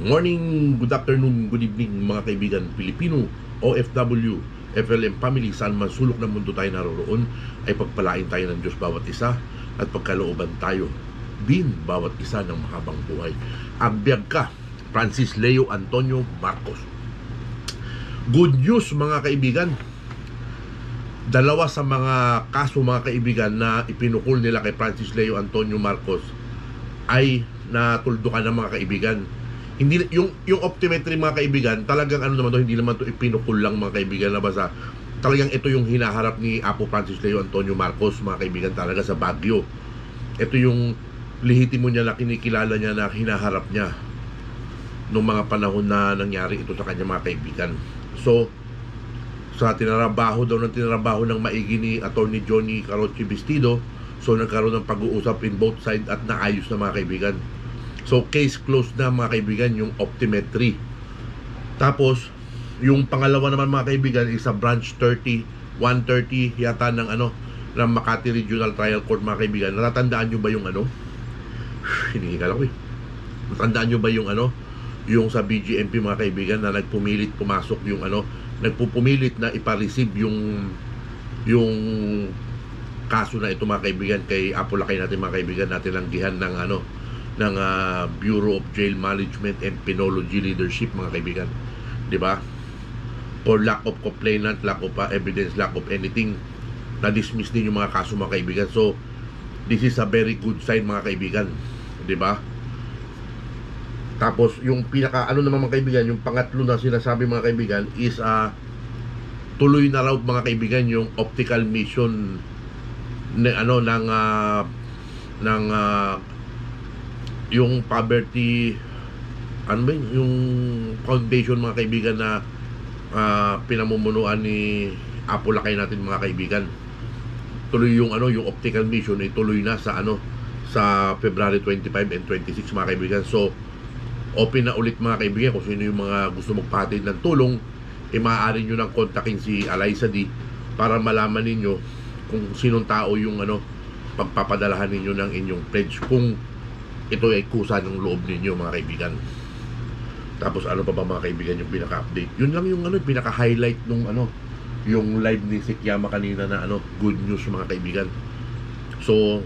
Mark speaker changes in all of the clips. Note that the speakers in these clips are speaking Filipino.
Speaker 1: Morning, good afternoon, good evening mga kaibigan Pilipino, OFW, FLM family, saan man sulok ng mundo tayo naroroon, ay pagpalain tayo ng Diyos bawat isa at pagkalooban tayo din bawat isa ng mahabang buhay. Agbyag ka, Francis Leo Antonio Marcos. Good news mga kaibigan, dalawa sa mga kaso mga kaibigan na ipinukul nila kay Francis Leo Antonio Marcos ay natuldukan ng mga kaibigan. Hindi yung optometry mga kaibigan, talagang ano naman to, hindi naman to ipinukul lang mga kaibigan na basta. Talagang ito yung hinaharap ni Apo Francis Leo Antonio Marcos mga kaibigan talaga sa Baguio. Ito yung lehitimo niya na kinikilala niya na hinaharap niya nung mga panahon na nangyari ito sa kanya mga kaibigan. So sa tinarabaho ng maigi ni Attorney Johnny Carochi Vestido, so nagkaroon ng pag-uusap in both side at naayos na mga kaibigan. So case closed na mga kaibigan yung optometry. Tapos yung pangalawa naman mga kaibigan is sa branch 130 yata ng ng Makati Regional Trial Court mga kaibigan. Natatandaan nyo ba yung hinihingal ako Natandaan nyo ba yung yung sa BGMP mga kaibigan na nagpumilit pumasok yung nagpupumilit na ipa-receive yung kaso na ito mga kaibigan kay Apo Lakay natin mga kaibigan, natin langgihan ng Bureau of Jail Management and Penology Leadership mga kaibigan, di ba? For lack of complainant, lack of evidence, lack of anything, na-dismiss din yung mga kaso mga kaibigan. So this is a very good sign mga kaibigan, di ba? Tapos yung pinaka naman mga kaibigan, yung pangatlo na sinasabi mga kaibigan is tuloy na raw mga kaibigan yung optical mission ng yung poverty yung foundation mga kaibigan na pinamumunuan ni Apo Lakay natin mga kaibigan. Tuloy yung yung optical mission ay tuloy na sa sa February 25 and 26 mga kaibigan. So open na ulit mga kaibigan kung sino yung mga gusto magpahatid ng tulong, maaari nyo nang kontakin si Eliza D para malaman ninyo kung sinong tao yung pagpapadalahan ninyo ng inyong pledge kung ito ay kusa ng loob ninyo mga kaibigan. Tapos ano pa ba mga kaibigan yung pinaka-update? Yun lang yung pinaka-highlight nung yung live ni Sekyama kanina na good news mga kaibigan. So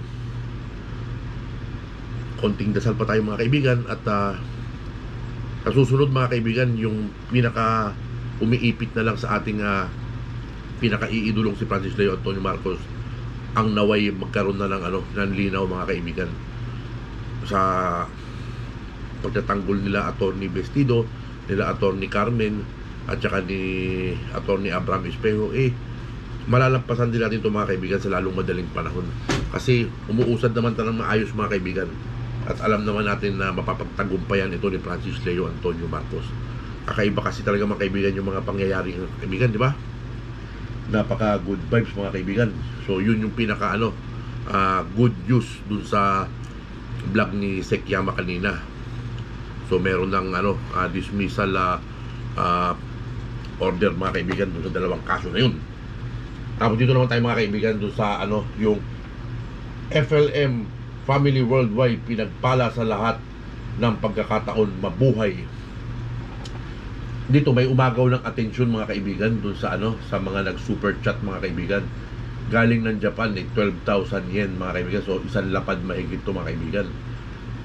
Speaker 1: konting dasal pa tayo mga kaibigan at sa susunod mga kaibigan yung pinaka umiipit na lang sa ating pinaka-iidulong si Francis Leo Antonio Marcos ang naway magkaroon na ng linaw mga kaibigan sa pagtatanggol nila Attorney Vestido, nila Attorney Carmen at saka ni Attorney Abraham Espejo. Malalampasan din natin ito mga kaibigan sa lalong madaling panahon kasi umuusad naman tayo ng maayos mga kaibigan at alam naman natin na mapapagtagumpayan ito ni Francis Leo Antonio Marcos. Kakaiba kasi talaga mga kaibigan yung mga pangyayari ng kaibigan, di ba? Napaka good vibes mga kaibigan. So yun yung pinaka good news dun sa vlog ni Sekyama kanina. So meron ng dismissal order mga kaibigan dun sa dalawang kaso na yun. Tapos dito naman tayo mga kaibigan dun sa yung FLM Family Worldwide, pinagpala sa lahat ng pagkakataon, mabuhay. Dito may umagaw ng atensyon mga kaibigan dun sa sa mga nag-super chat mga kaibigan. Galing ng Japan 12,000 yen mga kaibigan. So isang lapad mahigit to mga kaibigan.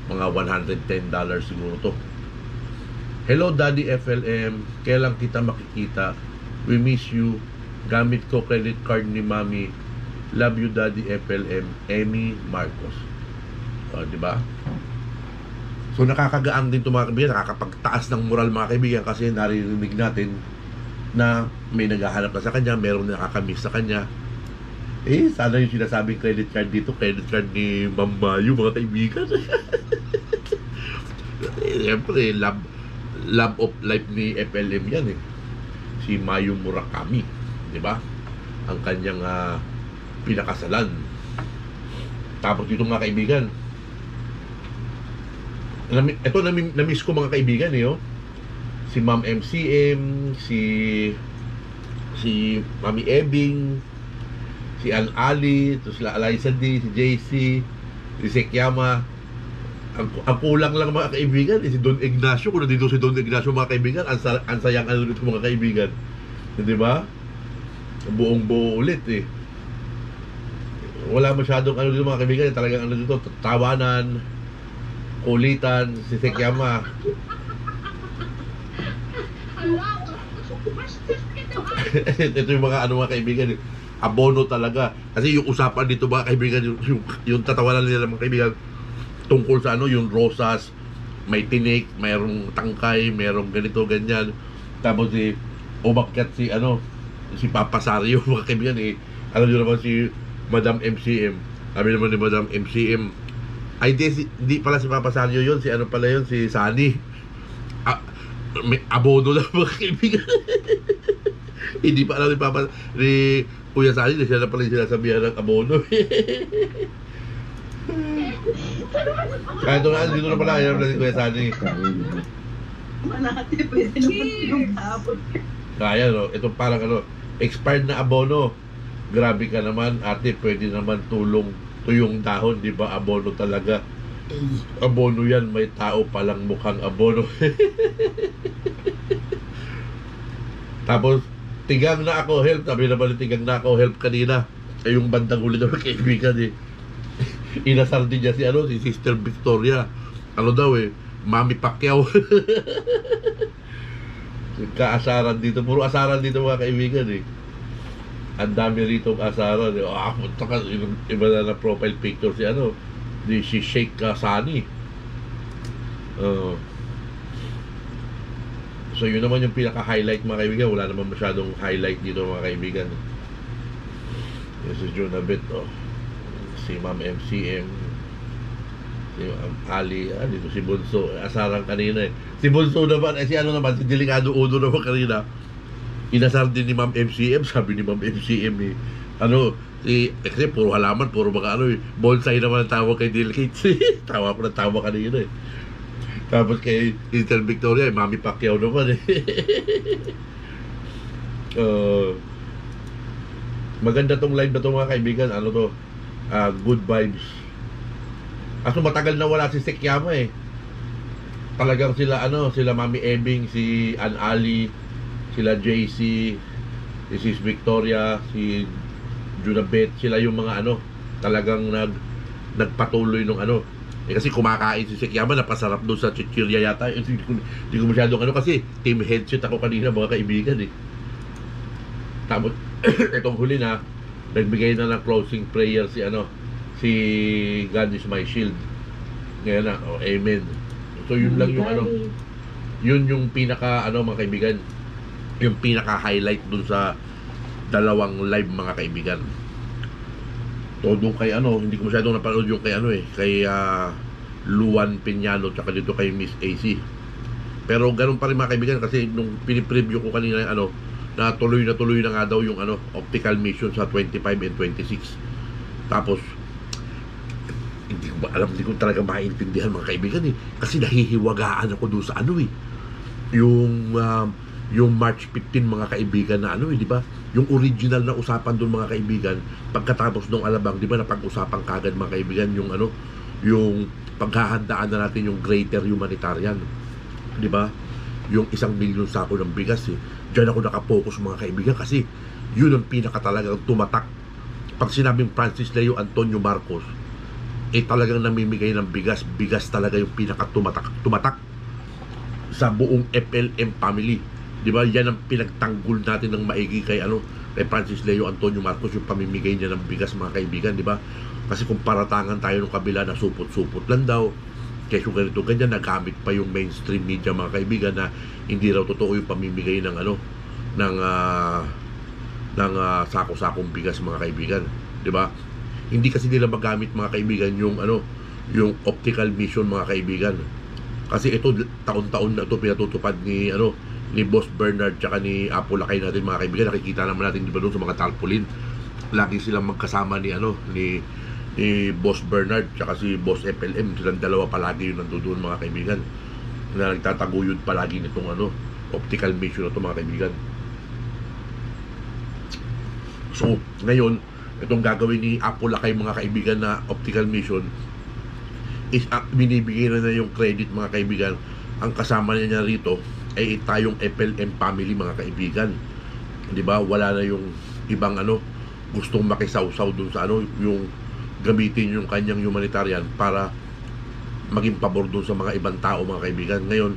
Speaker 1: Mga $110 siguro to. Hello Daddy FLM, kailan kita makikita? We miss you. Gamit ko credit card ni Mami. Love you Daddy FLM. Emmy Marcos. Di ba? So nakakagaan din ito mga kaibigan, nakakapagtaas ng moral mga kaibigan kasi naririnig natin na may naghahanap na sa kanya, meron na nakakamiss sa kanya. Sana yung sinasabing credit card dito, credit card ni Ma'am Mayu mga kaibigan. Siyempre, love of life ni FLM yan si Mayu Murakami, di ba? Ang kanyang pinakasalan. Tapos dito mga kaibigan, ito na-miss ko mga kaibigan si Ma'am MCM, si Mami Ebing, si Ann Ali, sila Eliza D, si JC, si Sekyama. Ang kulang lang mga kaibigan, si Don Ignacio. Kung nandito si Don Ignacio mga kaibigan, ang sayang ano nito mga kaibigan. Di ba? Buong buo ulit eh. Wala masyadong ano dito mga kaibigan. Talagang ano dito, tawanan, kulitan, si Sekiyama. Ito yung mga ano mga kaibigan, abono talaga. Kasi yung usapan dito mga kaibigan, yung tatawanan nila mga kaibigan, tungkol sa ano, yung rosas, may tinik, mayroong tangkay, mayroong ganito, ganyan. Tapos umakyat si ano, si Papa Sario, mga kaibigan eh. Alam nyo naman si Madam MCM. Sabi naman ni Madam MCM, ay di pala si Papa Sario yun, si ano pala yun, si Sunny. May abono lang mga kaibigan. Hindi pa alam ni Kuya Sunny na siya na pala yung sinasabihan ng abono. Kaya ito na, dito na pala ayaw na si Kuya Sunny.
Speaker 2: Manati, pwede naman yung tapon.
Speaker 1: Kaya no, ito parang ano, expired na abono. Grabe ka naman, ate, pwede naman tuyong dahon, di ba? Abono talaga. Abono yan, may tao palang mukhang abono. Tapos, tigang na ako help. Sabi naman, tigang na ako help kanina. Ay yung bandang huli naman kaibigan eh. Inasar din niya si ano, si Sister Victoria. Ano daw eh, Mami Pacquiao. Kaasaran dito, puro asaran dito mga kaibigan eh. Ang dami rito asaran eh. Punta ka, iba na profile picture si ano, si Sheikh Sunny. So yun naman yung pinaka-highlight mga kaibigan. Wala naman masyadong highlight dito mga kaibigan. This is Jonabet, si Ma'am MCM, si Ma'am Ali, dito si Bunso, asaran kanina eh. Si Bunso naman, si ano naman, si Delikado Uno naman kanina, inasar din ni Ma'am MCM. Sabi ni Ma'am MCM eh, ano, kasi puro halaman, puro mga ano eh, bonsai naman ang tawag kay Delicate. Tawa ko na tawa kanina eh. Tapos kay Sister Victoria, Mami Pacquiao naman eh. Maganda tong live na to mga kaibigan. Ano to? Good vibes. Aso matagal na wala si Sekiyama eh. Talagang sila ano, sila Mami Ebing, si Ann Ali, sila JC, si Sis Victoria, si Junabet, sila yung mga ano, talagang nagpatuloy nung ano. Eh kasi kumakain si Sekiyama, napasarap doon sa chichirya yata. Hindi ko masyadong ano kasi team headset ako kanina mga kaibigan eh. Tapos itong huli na, nagbigay na ng closing prayer si ano, si God is my shield. Ngayon na, amen. So yun lang yung ano, yun yung pinaka ano mga kaibigan, yung pinaka highlight dun sa dalawang live mga kaibigan. Todo kay ano, hindi ko masyadong napanood yung kay ano eh, kay Luan Piñano tsaka dito kay Miss AC. Pero ganun pa rin mga kaibigan kasi nung pinipreview ko kanina ano, na tuloy na nga daw yung ano, optical mission sa 25 and 26. Tapos hindi ko alam, hindi ko talaga maintindihan mga kaibigan eh, kasi nahihiwagaan ako doon sa ano eh, yung March 15 mga kaibigan na ano eh, di ba? Yung original na usapan doon mga kaibigan, pagkatapos ng Alabang, di ba, napag-usapan kagad mga kaibigan yung ano, yung paghahandaan na natin yung greater humanitarian, di ba? Yung 1 milyon sako ng bigas eh. Diyan ako nakapokus mga kaibigan kasi yun ang pinaka talagang tumatak. Pag sinabing Francis Leo Antonio Marcos, eh talagang namimigay ng bigas. Bigas talaga yung pinaka tumatak sa buong FLM family. Di ba? Yan ang pinagtanggol natin ng maigi kay ano, kay Francis Leo Antonio Marcos, yung pamimigay niya ng bigas mga kaibigan, di ba? Kasi kung paratangan tayo ng kabila na supot-supot lang daw, kaya ganito ganyan, nagamit pa yung mainstream media mga kaibigan na hindi raw totoo yung pamimigay ng ano, ng sako-sakong bigas mga kaibigan, di ba? Hindi kasi nila magamit mga kaibigan yung ano, yung optical mission mga kaibigan. Kasi ito taon-taon na ito pinatutupad ni ano, ni Boss Bernard tsaka ni Apo Lakay natin mga kaibigan. Nakikita naman natin di ba doon sa mga tarpaulin, lagi silang magkasama ni ano, ni Boss Bernard tsaka si Boss FLM. Silang dalawa palagi yung nandoon mga kaibigan, na nagtataguyod palagi nitong ano, optical mission na ito mga kaibigan. So ngayon, itong gagawin ni Apo Lakay mga kaibigan na optical mission, binibigay na yung credit mga kaibigan. Ang kasama niya rito ay tayong FLM family mga kaibigan. 'Di ba? Wala na yung ibang gustong makisawsaw dun sa yung gamitin yung kanyang humanitarian para maging pabor dun sa mga ibang tao mga kaibigan. Ngayon,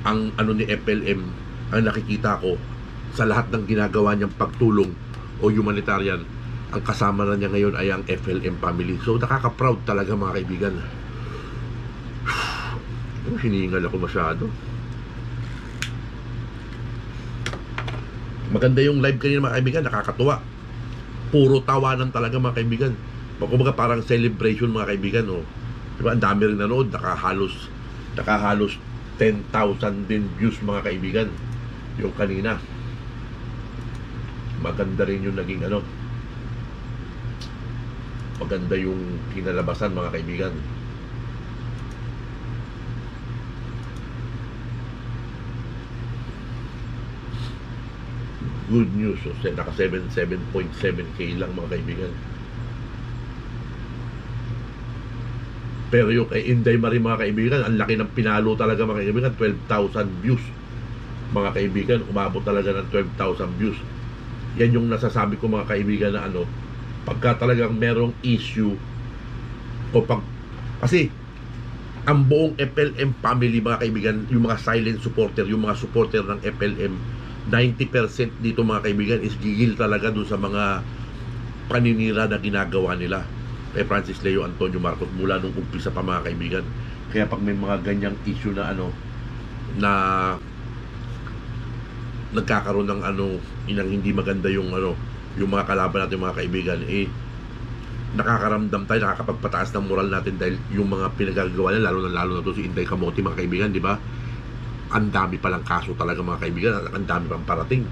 Speaker 1: ang ni FLM, ang nakikita ko sa lahat ng ginagawa niyang pagtulong o humanitarian, ang kasama na niya ngayon ay ang FLM family. So nakaka-proud talaga mga kaibigan. Hiningal ako masyado. Maganda yung live kanina mga kaibigan, nakakatuwa. Puro tawanan talaga mga kaibigan. Kumbaga parang celebration mga kaibigan, oh. Diba? Ang dami rin nanood, nakahalos 10,000 din views mga kaibigan yung kanina. Maganda rin yung naging maganda yung kinalabasan mga kaibigan. Good news, naka 7.7k lang mga kaibigan. Pero yung kay Inday Marie mga kaibigan, ang laki ng pinalo talaga mga kaibigan, 12,000 views mga kaibigan, umabot talaga ng 12,000 views. Yan yung nasasabi ko mga kaibigan na pagka talagang merong issue kasi ang buong FLM family mga kaibigan, yung mga silent supporter, yung mga supporter ng FLM, 90% dito mga kaibigan is gigil talaga dun sa mga paninira na ginagawa nila kay Francis Leo Antonio Marcos mula nung umpisa pa mga kaibigan. Kaya pag may mga ganyang issue na na nagkakaroon ng inang hindi maganda yung yung mga kalaban natin mga kaibigan, nakakaramdam tayo, nakakapagpataas ng moral natin dahil yung mga pinagagawa nila, lalo na to si Inday Camote mga kaibigan, di ba? Ang dami palang kaso talaga mga kaibigan, ang dami pang parating,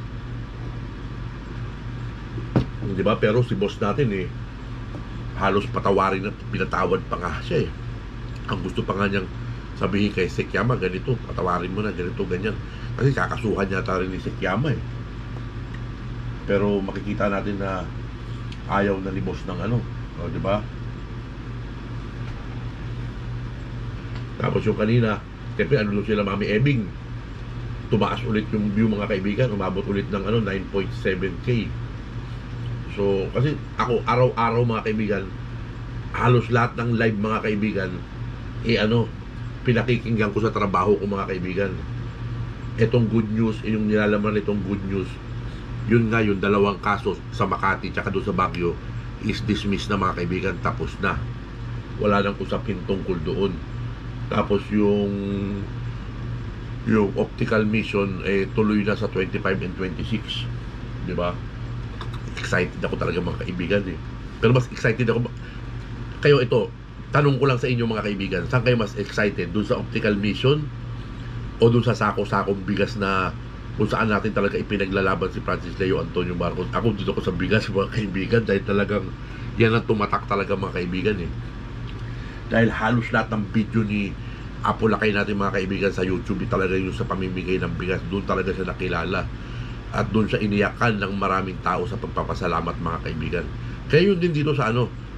Speaker 1: di ba? Pero si boss natin halos patawarin at pinatawad pa nga siya Ang gusto pa nga niyang sabihin kay Sekyama, ganito, patawarin mo na, ganito, ganyan. Kasi kakasuhan yata rin ni Sekyama Pero makikita natin na ayaw na ni boss ng di ba? Tapos yung kanina, siyempre sila Mami Ebing, tumaas ulit yung view mga kaibigan, umabot ulit ng 9.7k. So kasi ako araw-araw mga kaibigan, halos lahat ng live mga kaibigan pinakikinggan ko sa trabaho ko mga kaibigan. Etong good news, yung nilalaman nitong good news, yun nga yung dalawang kaso sa Makati tsaka doon sa Baguio is dismissed na mga kaibigan, tapos na, wala nang usapin tungkol doon. Tapos yung optical mission tuloy na sa 25 and 26, di ba? Excited ako talaga mga kaibigan Pero mas excited ako kayo. Ito, tanong ko lang sa inyo mga kaibigan, saan kayo mas excited? Doon sa optical mission o doon sa sako-sakong bigas na kung saan natin talaga ipinaglalaban si Francis Leo Antonio Marcos? Ako dito ko sa bigas mga kaibigan, dahil talagang yan ang tumatak talaga mga kaibigan Dahil halos lahat ng video ni Apo Lakay natin mga kaibigan sa YouTube talaga yung sa pamimigay ng bigas. Doon talaga siya nakilala at doon siya iniyakan ng maraming tao sa pagpapasalamat mga kaibigan. Kaya yun din dito sa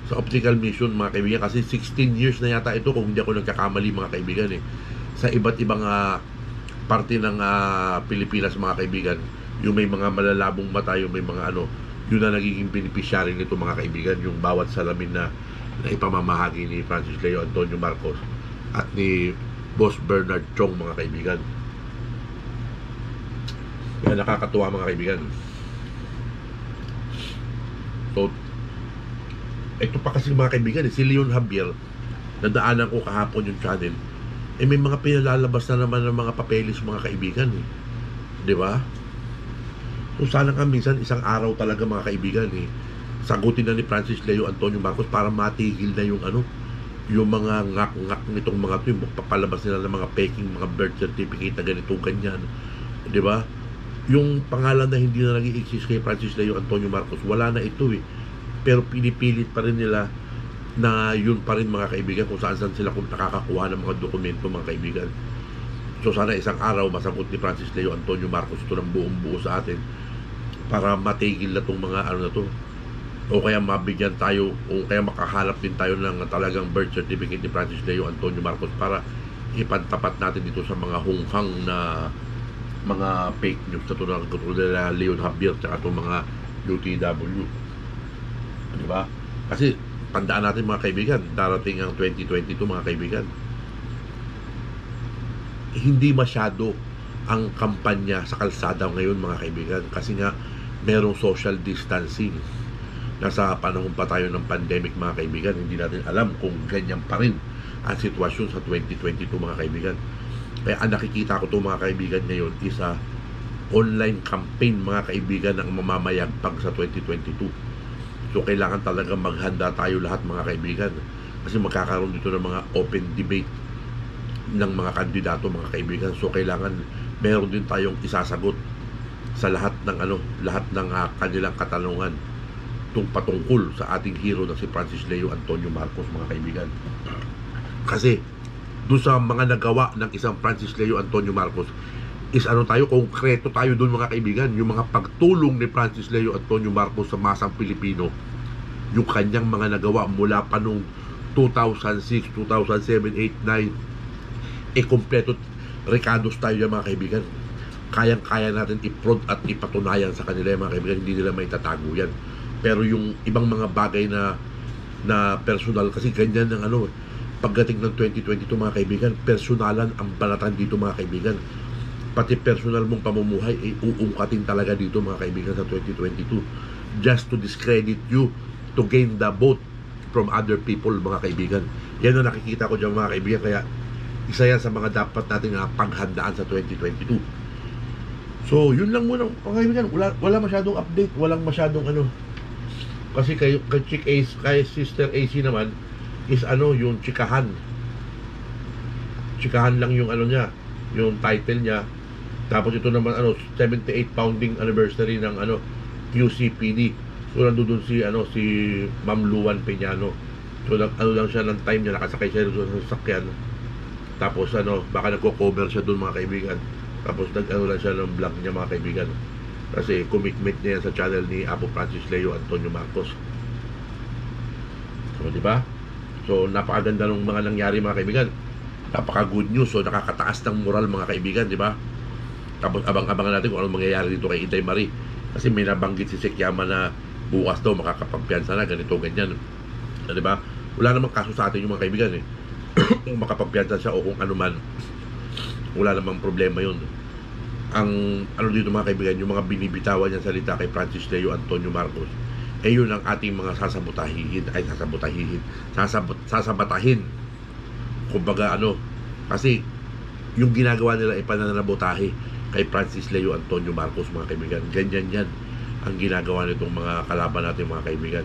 Speaker 1: sa optical mission mga kaibigan, kasi 16 years na yata ito kung hindi ako nagkakamali mga kaibigan sa iba't ibang parte ng Pilipinas mga kaibigan, yung may mga malalabong mata, yung may mga yun na nagiging beneficiary nito mga kaibigan, yung bawat salamin na ipamamahagi ni Francis Leo Antonio Marcos at ni Boss Bernard Chong mga kaibigan. Kaya nakakatuwa mga kaibigan. So ito pa kasi mga kaibigan si Leon Javier, nadaanan ko kahapon yung channel, may mga pinalalabas na naman ng mga papeles mga kaibigan di ba? So sana nga minsan isang araw talaga mga kaibigan sagutin na ni Francis Leo Antonio Marcos para matigil na yung yung mga ngak-ngak nitong mga to, yung papalabas nila ng mga peking mga birth certificate na ganito ganyan, di ba? Yung pangalan na hindi na nag-i-exist kay Francis Leo Antonio Marcos, wala na ito pero pinipilit pa rin nila na yun pa rin mga kaibigan kung saan sila kung nakakakuha ng mga dokumento mga kaibigan. So sana isang araw masagot ni Francis Leo Antonio Marcos ito ng buong buo sa atin para matigil na itong mga na to, o kaya mabigyan tayo, o kaya makahanap din tayo ng talagang birth certificate ni Francis Leo Antonio Marcos para ipantapat natin dito sa mga hunghang na mga fake news na tulad nila Leon Javier at itong mga UTW, di ba? Kasi tandaan natin mga kaibigan, darating ang 2022 mga kaibigan, hindi masyado ang kampanya sa kalsada ngayon mga kaibigan, kasi nga merong social distancing. Nasa panahon pa tayo ng pandemic mga kaibigan, hindi natin alam kung ganyan pa rin ang sitwasyon sa 2022 mga kaibigan. Kaya ang nakikita ko to mga kaibigan ngayon is online campaign mga kaibigan ng mamamayagpag sa 2022. So kailangan talaga maghanda tayo lahat mga kaibigan, kasi magkakaroon dito ng mga open debate ng mga kandidato mga kaibigan. So kailangan meron din tayong isasagot sa lahat ng kanilang katanungan patungkol sa ating hero na si Francis Leo Antonio Marcos mga kaibigan. Kasi doon sa mga nagawa ng isang Francis Leo Antonio Marcos is konkreto tayo doon mga kaibigan. Yung mga pagtulong ni Francis Leo Antonio Marcos sa masang Pilipino, yung kanyang mga nagawa mula pa nung 2006, 2007, 8, 9, kompleto recados tayo yan mga kaibigan. Kayang-kaya natin i-prod at ipatunayan sa kanila mga kaibigan, hindi nila may tatago yan. Pero yung ibang mga bagay na personal, kasi ganyan ng pagdating ng 2022 mga kaibigan, personalan ang balatan dito mga kaibigan. Pati personal mong pamumuhay ay uungkatin talaga dito mga kaibigan sa 2022, just to discredit you, to gain the vote from other people mga kaibigan. Yan ang nakikita ko dyan mga kaibigan. Kaya isa yan sa mga dapat natin paghandaan sa 2022. So yun lang muna mga kaibigan. Wala masyadong update, walang masyadong kasi kay Sister AC naman is yung chikahan lang yung niya, yung title niya. Tapos ito naman 78 founding anniversary ng QCPD. So nandun si Ma'am Luan Peñano. So lang siya ng time niya, nakasakay siya doon sa sasakyan. Tapos baka nagko-cover siya doon mga kaibigan. Tapos lang siya ng vlog niya mga kaibigan. Kasi commitment niya sa channel ni Apo Francis Leo Antonio Marcos. So, di ba? So, napakaganda ng mga nangyari mga kaibigan. Napaka good news. So, nakakataas ng moral mga kaibigan, di ba? Tapos, abang-abangan natin kung anong mangyayari dito kay Inday Marie. Kasi may nabanggit si Sekyama na bukas daw makakapagpiyansa na, ganito, ganyan. Di ba? Wala namang kaso sa atin yung mga kaibigan eh. Kung makapagpiyansa siya o kung ano man, wala namang problema yun. Ang dito mga kaibigan, yung mga binibitawan niyang salita kay Francis Leo Antonio Marcos, yun ang ating mga sasabatahin. Kumbaga kasi yung ginagawa nila ay pananabotahe kay Francis Leo Antonio Marcos mga kaibigan. Ganyan yan ang ginagawa nitong mga kalaban natin mga kaibigan.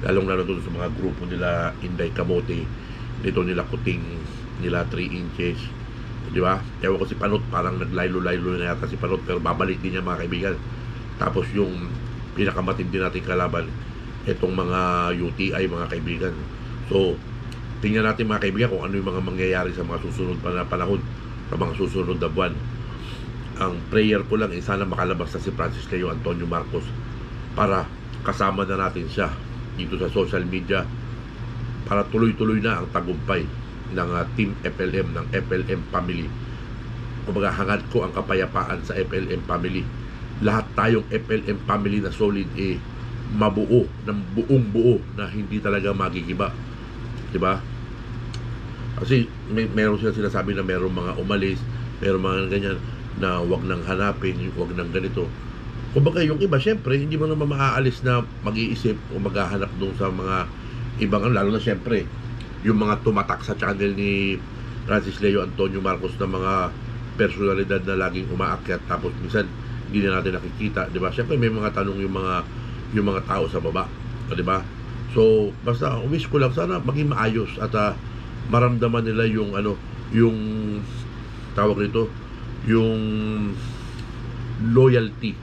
Speaker 1: Lalong-lalo doon sa mga grupo nila Inday Kamote, nito nila Kuting, nila 3 inches. Di ba? Ewan ko si Panot, parang naglaylo-laylo na yata si Panot, pero babalik din niya mga kaibigan. Tapos yung pinakamatindi nating kalaban, itong mga UTI mga kaibigan. So tingnan natin mga kaibigan kung ano yung mga mangyayari sa mga susunod pa na panahon, sa mga susunod na buwan. Ang prayer ko lang sana makalabas na si Francis Leo Antonio Marcos para kasama na natin siya dito sa social media, para tuloy-tuloy na ang tagumpay ng Team FLM, ng FLM family. Kumbaga, hangad ko ang kapayapaan sa FLM family. Lahat tayong FLM family na solid mabuo, ng buong buo, na hindi talaga magigiba. Diba? Kasi meron sila sinasabi na meron mga umalis, meron mga ganyan na wag nang hanapin, wag nang ganito. Kumbaga yung iba, syempre hindi mo naman maaalis na mag-iisip o maghahanap doon sa mga ibang, lalo na syempre yung mga tumatak sa channel ni Francis Leo Antonio Marcos na mga personalidad na laging umaakyat, tapos minsan hindi na natin nakikita, di ba? Syempre may mga tanong yung mga tao sa baba, di ba? So basta wish ko lang sana maging maayos at maramdaman nila yung yung tawag nito, yung loyalty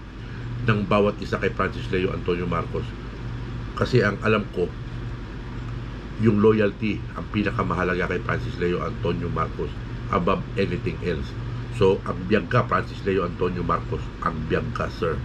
Speaker 1: ng bawat isa kay Francis Leo Antonio Marcos. Kasi ang alam ko, yung loyalty ang pinakamahalaga kay Francis Leo Antonio Marcos above anything else. So, agbyag ka Francis Leo Antonio Marcos, agbyag ka sir.